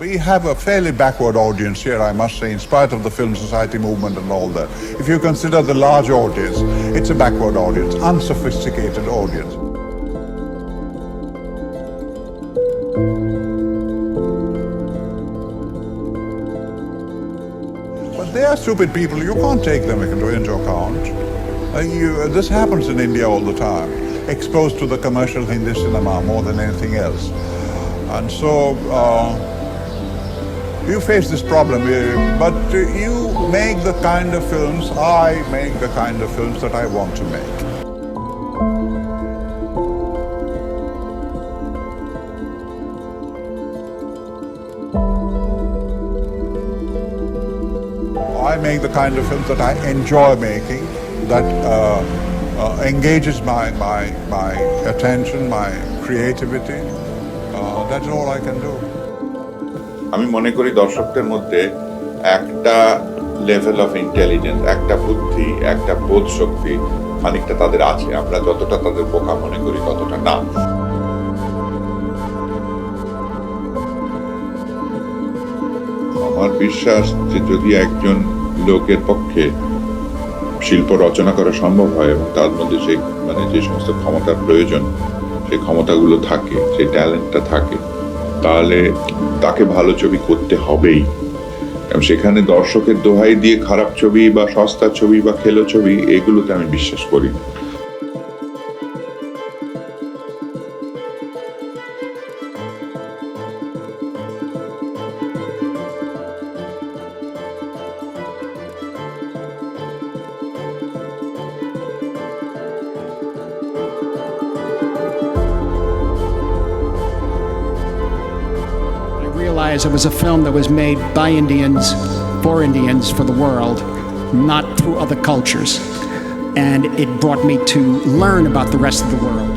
We have a fairly backward audience here, I must say, in spite of the film society movement and all that. If you consider the large audience, it's a backward audience, unsophisticated audience. But they are stupid people, you can't take them into account. This happens in India all the time, exposed to the commercial Hindi cinema more than anything else. And so, you face this problem, but you make the kind of films, I make the kind of films that I want to make. I make the kind of films that I enjoy making, that engages my attention, my creativity. That's all I can do. আমি মনে করি দর্শকদের মধ্যে একটা level of intelligence, একটা বুদ্ধি, একটা বোধ শক্তি খানিকটা তাদের আছে। আমরা যতটা তাদের বোকা মনে করি ততটা না। আমার বিশ্বাস যে যদি একজন লোকের পক্ষে শিল্প রচনা করা সম্ভব হয় এবং তার মধ্যে সেই যে সমস্ত ক্ষমতার প্রয়োজন, সেই ক্ষমতাগুলো থাকে, সেই ট্যালেন্টটা থাকে, তাহলে তাকে ভালো ছবি করতে হবেই। এবং সেখানে দর্শকের দোহাই দিয়ে খারাপ ছবি বা সস্তা ছবি বা খেলো ছবি এগুলোতে আমি বিশ্বাস করি না। It was a film that was made by Indians, for the world, not through other cultures. And it brought me to learn about the rest of the world.